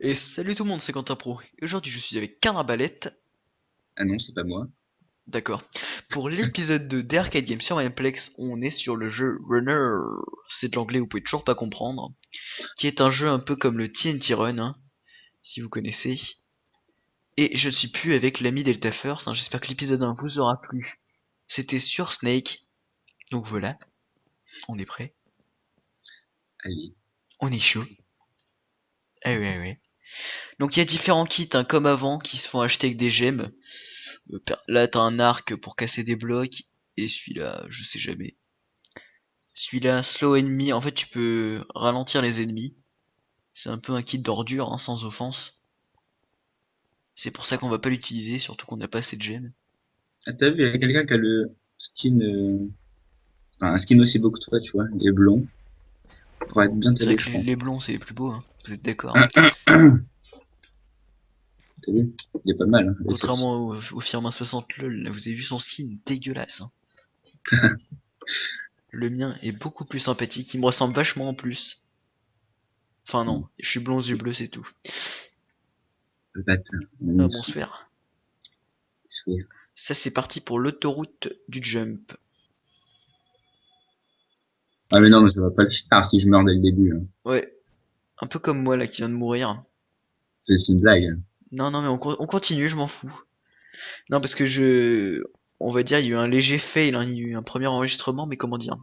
Et salut tout le monde, c'est Quentin Pro. Et aujourd'hui, je suis avec Carnabalette. Ah non, c'est pas moi. D'accord. Pour l'épisode 2 d'Arcade Game sur Mineplex, on est sur le jeu Runner. C'est de l'anglais, vous pouvez toujours pas comprendre. Qui est un jeu un peu comme le TNT Run, hein, si vous connaissez. Et je suis plus avec l'ami Delta First, hein, j'espère que l'épisode 1 vous aura plu. C'était sur Snake. Donc voilà, on est prêt. Allez. On est chaud. Ah ouais, ouais. Donc il y a différents kits, hein, comme avant, qui se font acheter avec des gemmes. Là, t'as un arc pour casser des blocs. Et celui-là, je sais jamais. Celui-là, slow enemy, en fait tu peux ralentir les ennemis. C'est un peu un kit d'ordure, hein, sans offense. C'est pour ça qu'on va pas l'utiliser, surtout qu'on n'a pas assez de gemmes. Ah, t'as vu, il y a quelqu'un qui a le skin, enfin, un skin aussi beau que toi, tu vois, il est blond. Il pourrait être bien C'est vrai t'aider, que je les, crois. les blonds c'est les plus beaux, hein. Vous êtes d'accord, hein. T'as vu? Il est pas mal, hein, avec sa petite. Contrairement au Firmin 60 LOL, là vous avez vu son skin dégueulasse, hein. Le mien est beaucoup plus sympathique, il me ressemble vachement en plus. Enfin non, Non, je suis blond aux yeux bleus, c'est tout. le bâtard. Ah bonsoir. Sourire. Ça c'est parti pour l'autoroute du jump. Ah, mais non, mais ça va pas le faire si je meurs dès le début, hein. Ouais, un peu comme moi là qui vient de mourir. C'est une blague, hein. Non non mais on continue, je m'en fous. Non, parce que on va dire, il y a eu un léger fail, hein, il y a eu un premier enregistrement, mais comment dire,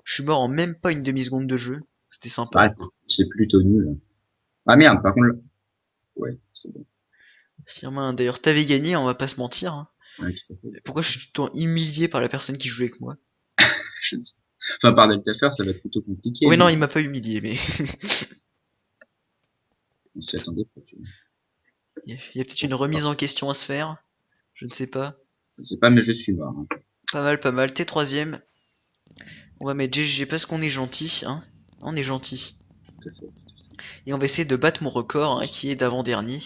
je suis mort en même pas une demi-seconde de jeu, c'était sympa. Ah, c'est plutôt nul, hein. Ah merde, par contre, ouais, c'est bon. Firmin, d'ailleurs, t'avais gagné, on va pas se mentir, hein. Ouais, tout à fait. Pourquoi je suis tout le temps humilié par la personne qui joue avec moi? Je ne sais. Enfin, par Delta Force, ça va être plutôt compliqué, Oui, non, non? il m'a pas humilié, mais On s'y attendait pas, tu vois. il y a peut-être une remise en question à se faire, je ne sais pas. Je ne sais pas, mais je suis mort, hein. Pas mal, t'es troisième. On va mettre GG parce qu'on est gentil, hein. On est gentil. Tout à fait. Et on va essayer de battre mon record, hein, qui est d'avant-dernier.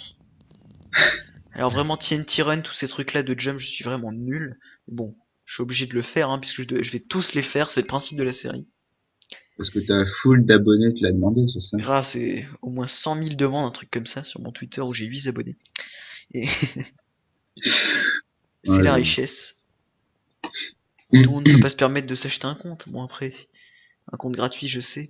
Alors vraiment TNT Run, tous ces trucs là de jump, je suis vraiment nul. Bon, je suis obligé de le faire, hein, puisque je vais tous les faire, c'est le principe de la série. Parce que t'as full d'abonnés qui l'a demandé, c'est ça? Grâce à au moins 100 000 demandes, un truc comme ça, sur mon Twitter où j'ai 8 abonnés. Et c'est Ouais, la ouais. richesse. Tout le monde ne peut pas se permettre de s'acheter un compte. Bon après, un compte gratuit je sais.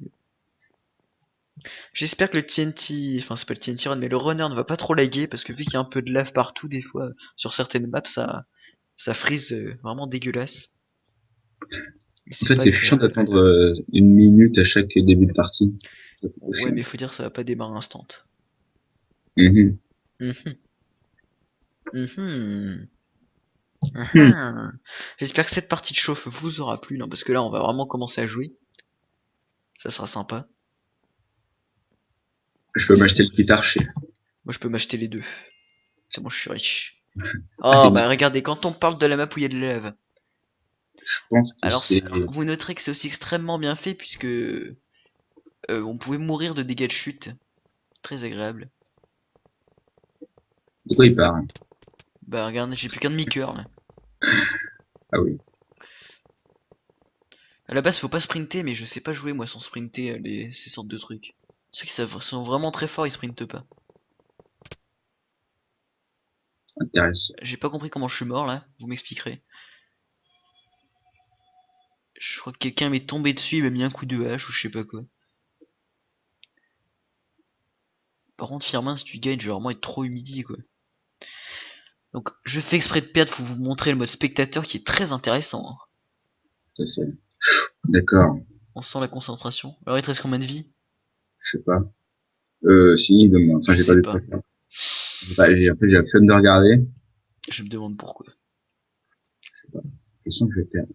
J'espère que le TNT, enfin c'est pas le TNT Run, mais le runner ne va pas trop laguer, parce que vu qu'il y a un peu de lave partout des fois, sur certaines maps, ça freeze vraiment dégueulasse. Et En c'est fait, pas c'est chiant agréable. d'attendre une minute à chaque début de partie. C'est trop Ouais, chiant. mais faut dire ça va pas démarrer instant. Mhm. Mhm. Mhm. Hmm. Mhm. J'espère que cette partie de chauffe vous aura plu, non, parce que là on va vraiment commencer à jouer. Ça sera sympa. Je peux m'acheter le kit archer. Moi je peux m'acheter les deux. C'est bon, je suis riche. Ah, c'est Oh une... bah regardez, quand on parle de la map où il y a de la lave. Je pense que Alors c'est... vous noterez que c'est aussi extrêmement bien fait puisque on pouvait mourir de dégâts de chute. Très agréable. De quoi il parle? Bah regardez, j'ai plus qu'un demi-cœur là. Ah oui. À la base faut pas sprinter, mais je sais pas jouer moi sans sprinter ces sortes de trucs. Ceux qui sont vraiment très forts ils sprintent pas. Intéressant. J'ai pas compris comment je suis mort là, vous m'expliquerez. Je crois que quelqu'un m'est tombé dessus, il m'a mis un coup de hache ou je sais pas quoi. Par contre, Firmin, si tu gagnes, je vais vraiment être trop humilié quoi. Donc, je fais exprès de perdre pour vous montrer le mode spectateur qui est très intéressant, hein. Tout à fait. D'accord. On sent la concentration. Alors, il te reste combien de vie? Je sais pas. Si, demain. Enfin, Je j'ai pas sais de pas. prépa. En fait, j'ai la flemme de regarder. Je me demande pourquoi. Je sais pas. Je sens que je vais perdre.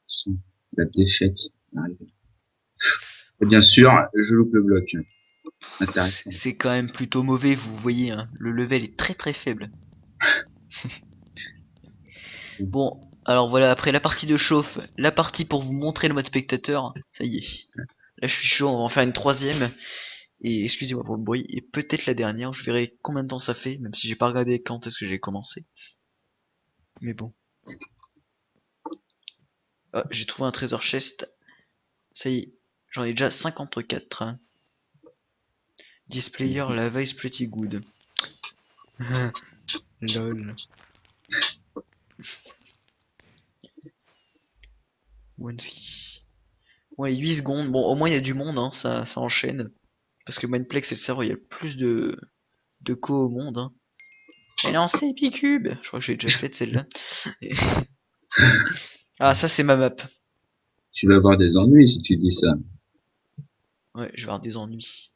Je sens la défaite arriver. Et bien sûr, je loupe le bloc. Intéressant. C'est quand même plutôt mauvais, vous voyez, hein. Le level est très très faible. Bon, alors voilà, après la partie de chauffe, la partie pour vous montrer le mode spectateur, ça y est. Là, je suis chaud, on va en faire une troisième. Et excusez-moi pour le bruit, et peut-être la dernière, je verrai combien de temps ça fait, même si j'ai pas regardé quand est-ce que j'ai commencé. Mais bon. Ah, j'ai trouvé un trésor chest. Ça y est, j'en ai déjà 54, hein. This player lava is pretty good. Lol. Wonski. Ouais, 8 secondes. Bon, au moins il y a du monde, hein, ça enchaîne. Parce que Mineplex c'est le serveur, il y a le plus de co au monde. Hein. Et non, c'est Epicube. Je crois que j'ai déjà fait celle-là. Ah, ça c'est ma map. Tu vas avoir des ennuis si tu dis ça. Ouais, je vais avoir des ennuis.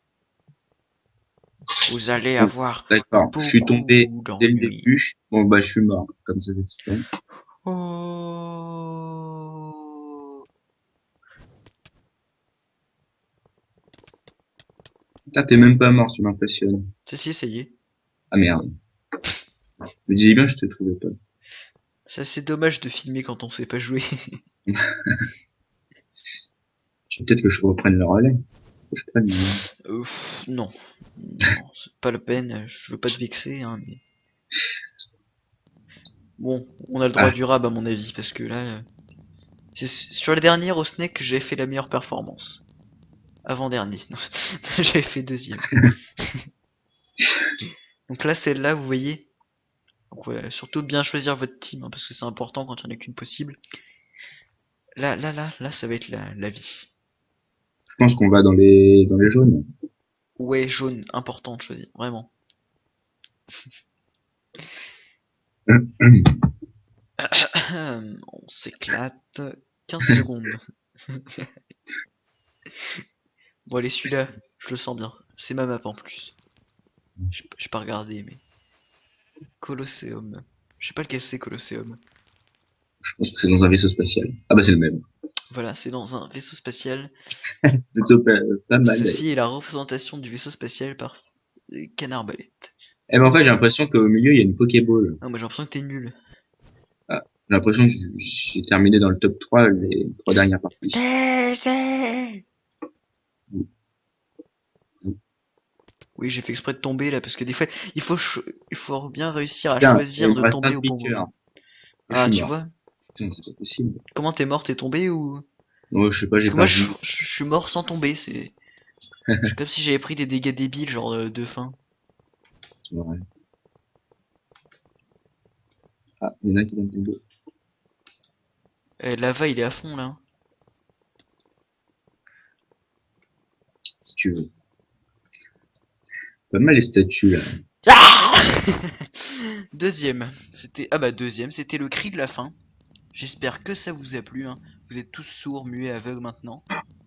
Vous allez Bon, avoir d'accord. Je suis tombé beaucoup dès le d'ennuis. début. Bon, bah, je suis mort. Comme ça, c'est fait. Oh. Putain, t'es même pas mort, tu m'impressionnes. Si, ça y est. Ah merde. Je me disais bien, je te trouvais pas. C'est assez dommage de filmer quand on sait pas jouer. Peut-être que je reprenne le relais. Faut que je prenne Non. Non, c'est pas la peine. Je veux pas te vexer, hein, mais... Bon, on a le droit Ah, du rab à mon avis, parce que là... c'est sur la dernière au Snake que j'avais fait la meilleure performance. Avant-dernier. Non, j'avais fait deuxième. Donc là, celle-là, vous voyez. Donc voilà, surtout bien choisir votre team, hein, parce que c'est important quand il n'y en a qu'une possible. Là, ça va être la vie. je pense qu'on va dans les jaunes. Ouais, jaune, important de choisir, vraiment. On s'éclate. 15 secondes. Bon, allez, celui-là, je le sens bien. C'est ma map en plus. J'ai pas regardé, mais. Colosseum. Je sais pas lequel c'est, Colosseum. Je pense que c'est dans un vaisseau spatial. Ah bah c'est le même. Voilà, c'est dans un vaisseau spatial. Plutôt pas mal d'ailleurs. Ceci est la représentation du vaisseau spatial par Canard Balette. Eh ben en fait j'ai l'impression qu'au milieu il y a une Pokéball. Ah, moi j'ai l'impression que t'es nul. Ah, j'ai l'impression que j'ai terminé dans le top 3 les 3 dernières parties. Oui, j'ai fait exprès de tomber là, parce que des fois, il faut bien réussir à Tiens, il choisir me de reste un tomber au bon piqueur. moment. Et je Ah, suis tu mort. vois? Putain, c'est pas possible. Comment t'es mort? T'es tombé ou? Ouais, je sais pas, Parce j'ai que moi, pas vu. je suis mort sans tomber, c'est comme si j'avais pris des dégâts débiles, genre de faim. Ouais. Ah, il y en a qui vont tomber. Eh, lava, il est à fond là. Si tu veux. Pas mal les statues là. Ah deuxième, c'était deuxième, c'était le cri de la faim. J'espère que ça vous a plu. Hein. Vous êtes tous sourds, muets, aveugles maintenant.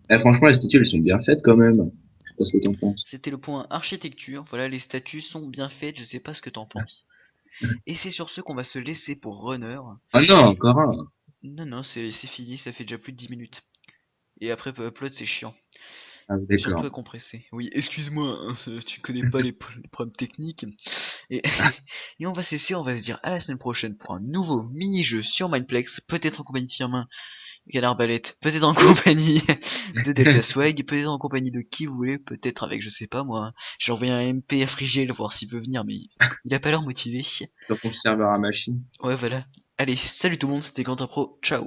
Eh, franchement les statues elles sont bien faites quand même. Je sais pas ce que t'en penses. C'était le point architecture. Voilà, les statues sont bien faites. Je sais pas ce que t'en penses. Et c'est sur ce qu'on va se laisser pour Runner. Ah non, encore un. Non, non, c'est fini. Ça fait déjà plus de 10 minutes. Et après, upload, c'est chiant. Ah oui, Surtout d'accord. à compresser. Oui, excuse-moi, hein, tu connais pas les problèmes techniques. Et, et on va cesser, on va se dire à la semaine prochaine pour un nouveau mini-jeu sur Mineplex, peut-être en compagnie de Firmin et Arbalète, peut-être en compagnie de Delta Swag, peut-être en compagnie de qui vous voulez, peut-être avec, je sais pas moi, j'ai envoyé un MP à Frigel voir s'il veut venir, mais il a pas l'air motivé. Sur ton serveur à machine. Ouais, voilà. Allez, salut tout le monde, c'était Quentin Pro, ciao.